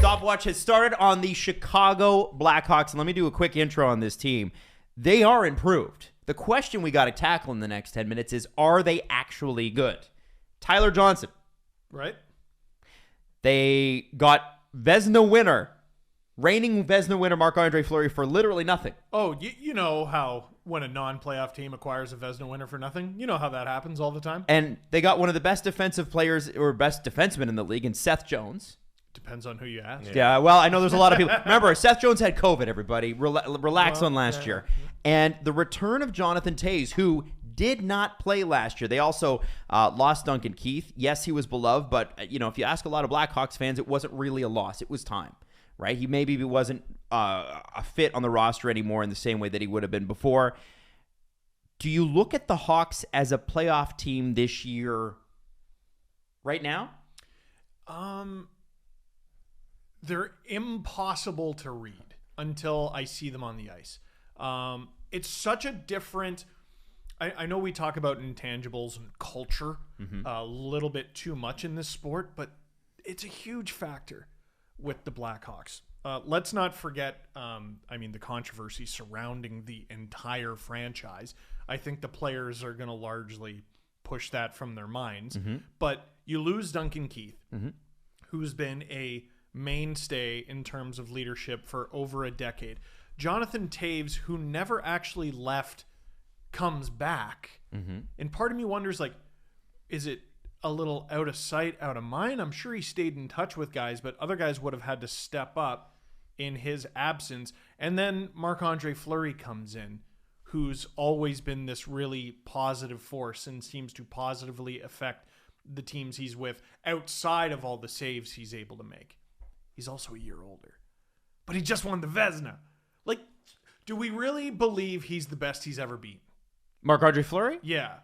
Stopwatch has started on the Chicago Blackhawks. And let me do a quick intro on this team. They are improved. The question we got to tackle in the next 10 minutes is, are they actually good? Tyler Johnson. Right. They got Vezina winner, reigning Vezina winner Marc-Andre Fleury for literally nothing. Oh, you know how when a non-playoff team acquires a Vezina winner for nothing? You know how that happens all the time. And they got one of the best defensive players or best defensemen in the league in Seth Jones. Depends on who you ask. Yeah, well, I know there's a lot of people. Remember, Seth Jones had COVID, everybody. Relax on last year. And the return of Jonathan Toews, who did not play last year. They also lost Duncan Keith. Yes, he was beloved, but if you ask a lot of Blackhawks fans, it wasn't really a loss. It was time, right? He maybe wasn't a fit on the roster anymore in the same way that he would have been before. Do you look at the Hawks as a playoff team this year right now? They're impossible to read until I see them on the ice. It's such a different... I know we talk about intangibles and culture a little bit too much in this sport, but it's a huge factor with the Blackhawks. Let's not forget, the controversy surrounding the entire franchise. I think the players are going to largely push that from their minds. But you lose Duncan Keith, who's been a mainstay in terms of leadership for over a decade. Jonathan Toews, who never actually left, comes back. And part of me wonders, is it a little out of sight, out of mind? I'm sure he stayed in touch with guys, but other guys would have had to step up in his absence. And then Marc-Andre Fleury comes in, who's always been this really positive force and seems to positively affect the teams he's with outside of all the saves he's able to make. He's also a year older, but he just won the Vezina. Do we really believe he's the best he's ever been? Marc-Andre Fleury? Yeah.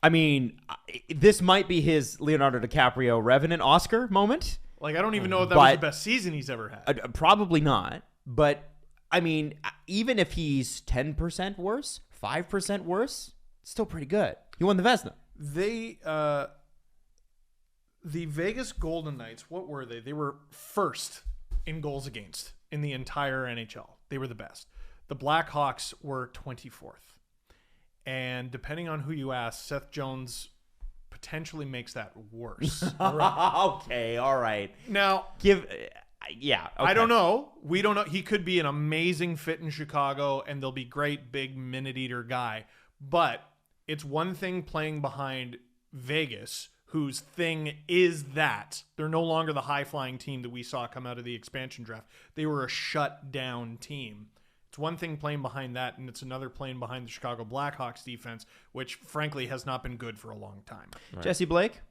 I mean, this might be his Leonardo DiCaprio Revenant Oscar moment. I don't even know if that was the best season he's ever had. Probably not. But, I mean, even if he's 10% worse, 5% worse, still pretty good. He won the Vezina. The Vegas Golden Knights, what were they? They were first in goals against in the entire NHL. They were the best. The Blackhawks were 24th. And depending on who you ask, Seth Jones potentially makes that worse. Okay, all right. Now, okay. I don't know. We don't know. He could be an amazing fit in Chicago, and they'll be great, big minute eater guy. But it's one thing playing behind Vegas, whose thing is that they're no longer the high-flying team that we saw come out of the expansion draft. They were a shut-down team. It's one thing playing behind that, and it's another playing behind the Chicago Blackhawks defense, which, frankly, has not been good for a long time. Right. Jesse Blake?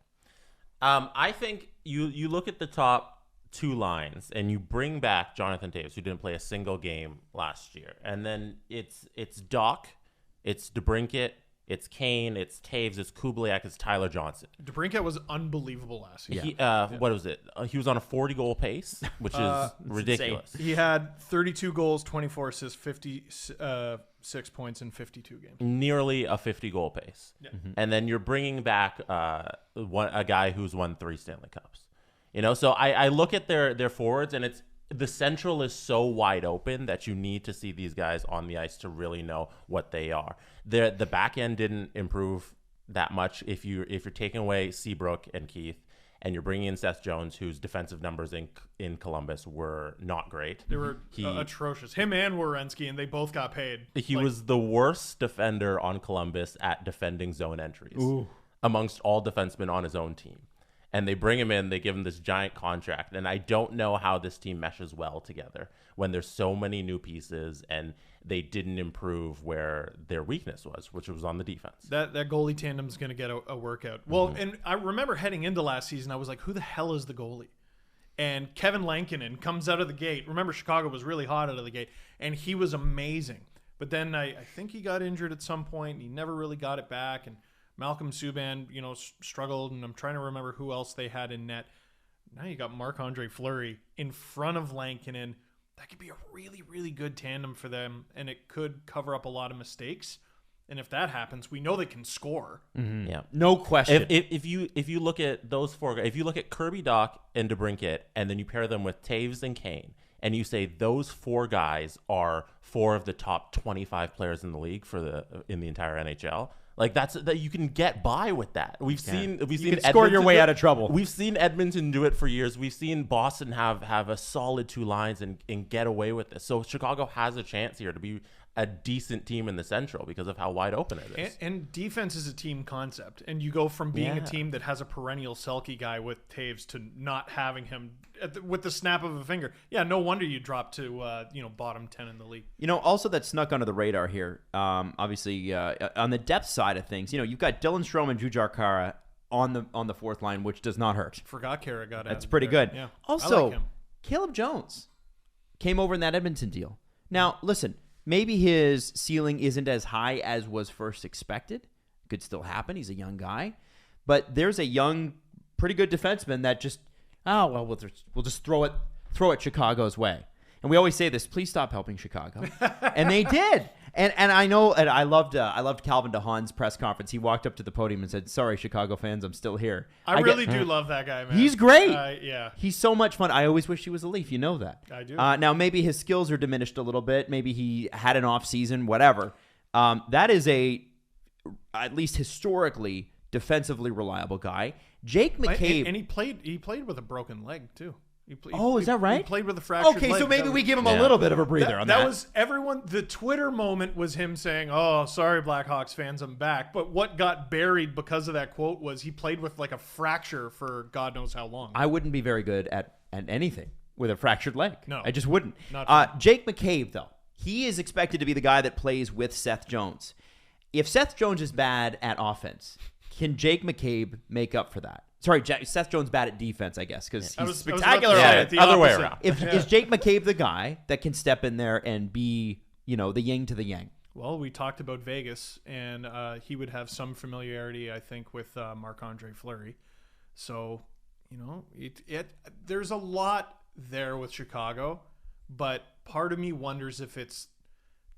I think you look at the top two lines, and you bring back Jonathan Toews, who didn't play a single game last year. And then it's Doc, it's DeBrincat, it's Kane, it's Taves, it's Kubliak, it's Tyler Johnson. DeBrincat was unbelievable last season. What was it? He was on a 40-goal pace, which is ridiculous. He had 32 goals, 24 assists, 56 points in 52 games. Nearly a 50-goal pace. Yeah. And then you're bringing back a guy who's won 3 Stanley Cups. So I look at their forwards, and the central is so wide open that you need to see these guys on the ice to really know what they are. The back end didn't improve that much if you're taking away Seabrook and Keith, and you're bringing in Seth Jones, whose defensive numbers in Columbus were not great. They were atrocious. Him and Werenski, and they both got paid. He was the worst defender on Columbus at defending zone entries amongst all defensemen on his own team. And they bring him in, they give him this giant contract. And I don't know how this team meshes well together when there's so many new pieces and they didn't improve where their weakness was, which was on the defense. That goalie tandem is going to get a workout. Well, and I remember heading into last season, I was like, who the hell is the goalie? And Kevin Lankinen comes out of the gate. Remember, Chicago was really hot out of the gate, and he was amazing. But then I think he got injured at some point, and he never really got it back. And Malcolm Subban, struggled, and I'm trying to remember who else they had in net. Now you got Marc-Andre Fleury in front of Lankinen. That could be a really, really good tandem for them, and it could cover up a lot of mistakes. And if that happens, we know they can score. Yeah. No question. If you look at those four guys, if you look at Kirby Dach and DeBrincat, and then you pair them with Taves and Kane, and you say those four guys are four of the top 25 players in the league in the entire NHL, like that you can get by with that. We've seen score your way out of trouble. We've seen Edmonton do it for years. We've seen Boston have a solid two lines and get away with this. So Chicago has a chance here to be a decent team in the Central because of how wide open it is. And defense is a team concept. And you go from being a team that has a perennial Selke guy with Taves to not having him with the snap of a finger. Yeah, no wonder you drop to bottom 10 in the league. Also that snuck under the radar here. Obviously, on the depth side of things, you've got Dylan Strome and Jujhar Khaira on the fourth line, which does not hurt. Forgot Khaira got That's pretty there. good. Yeah. Also, I like him. Caleb Jones came over in that Edmonton deal. Now, listen, maybe his ceiling isn't as high as was first expected. Could still happen. He's a young guy. But there's a young, pretty good defenseman that just, we'll just throw it Chicago's way. And we always say this, please stop helping Chicago. And they did. And I know, and I loved Calvin DeHaan's press conference. He walked up to the podium and said, "Sorry, Chicago fans, I'm still here." I really do love that guy, man. He's great. Yeah. He's so much fun. I always wish he was a Leaf. You know that. I do. Now, maybe his skills are diminished a little bit. Maybe he had an off season, whatever. That is at least historically, defensively reliable guy. Jake McCabe. And he played with a broken leg, too. Is that right? He played with a fractured leg. Okay, so maybe we give him a little bit of a breather on that. That was everyone. The Twitter moment was him saying, "Oh, sorry, Blackhawks fans, I'm back." But what got buried because of that quote was he played with like a fracture for God knows how long. I wouldn't be very good at anything with a fractured leg. No. I just wouldn't. Not Jake McCabe, though, he is expected to be the guy that plays with Seth Jones. If Seth Jones is bad at offense, can Jake McCabe make up for that? Sorry, Seth Jones bad at defense, I guess, because he's spectacular at it. The other way around. Is Jake McCabe the guy that can step in there and be, the yin to the yang? Well, we talked about Vegas, and he would have some familiarity, I think, with Marc-Andre Fleury. So, there's a lot there with Chicago, but part of me wonders if it's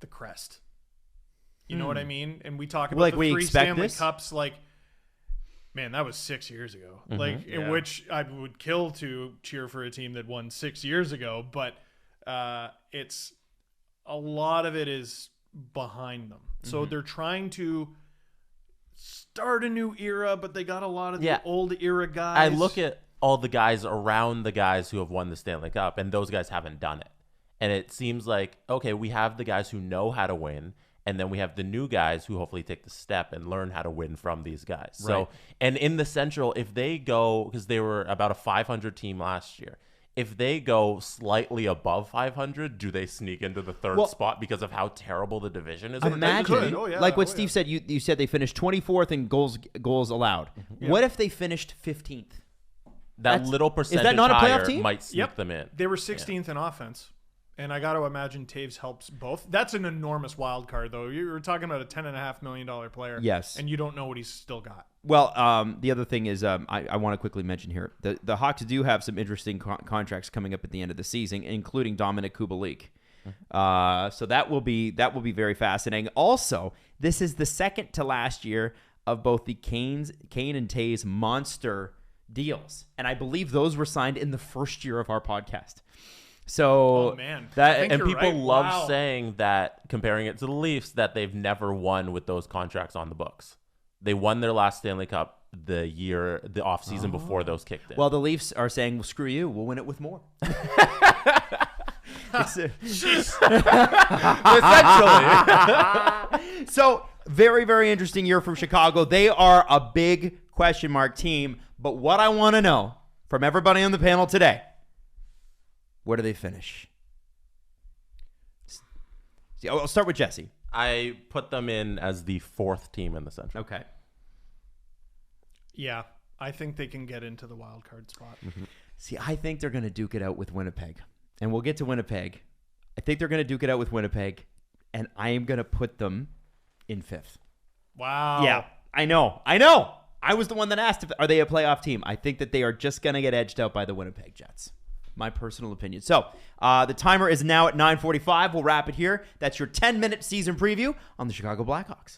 the crest. You know what I mean? And we talk about the 3 Stanley Cups, man, that was 6 years ago. In which I would kill to cheer for a team that won 6 years ago, but it's a lot of it is behind them. So they're trying to start a new era, but they got a lot of the old era guys. I look at all the guys around the guys who have won the Stanley Cup, and those guys haven't done it. And it seems like, okay, we have the guys who know how to win, and then we have the new guys who hopefully take the step and learn how to win from these guys. Right. So, and in the Central, if they go, because they were about a 500 team last year, if they go slightly above 500, do they sneak into the third spot because of how terrible the division is? Imagine, what Steve said, you said they finished 24th in goals allowed. What if they finished 15th? That little percentage is that not a playoff higher team? might sneak them in. They were 16th in offense. And I got to imagine Taves helps both. That's an enormous wild card, though. You were talking about a $10.5 million player. Yes. And you don't know what he's still got. Well, the other thing is I want to quickly mention here, the Hawks do have some interesting contracts coming up at the end of the season, including Dominic Kubalik. So that will be very fascinating. Also, this is the second to last year of both the Kane and Taves monster deals. And I believe those were signed in the first year of our podcast. So people love saying that, comparing it to the Leafs, that they've never won with those contracts on the books. They won their last Stanley Cup the off season before those kicked in. Well, the Leafs are saying, well, screw you, we'll win it with more. Essentially. So very, very interesting year from Chicago. They are a big question mark team. But what I want to know from everybody on the panel today, where do they finish? I'll start with Jesse. I put them in as the 4th team in the Central. Okay. Yeah, I think they can get into the wild card spot. See, I think they're going to duke it out with Winnipeg. And we'll get to Winnipeg. I think they're going to duke it out with Winnipeg. And I am going to put them in 5th. Wow. Yeah, I know. I was the one that asked, are they a playoff team? I think that they are just going to get edged out by the Winnipeg Jets. My personal opinion. So the timer is now at 9:45. We'll wrap it here. That's your 10-minute season preview on the Chicago Blackhawks.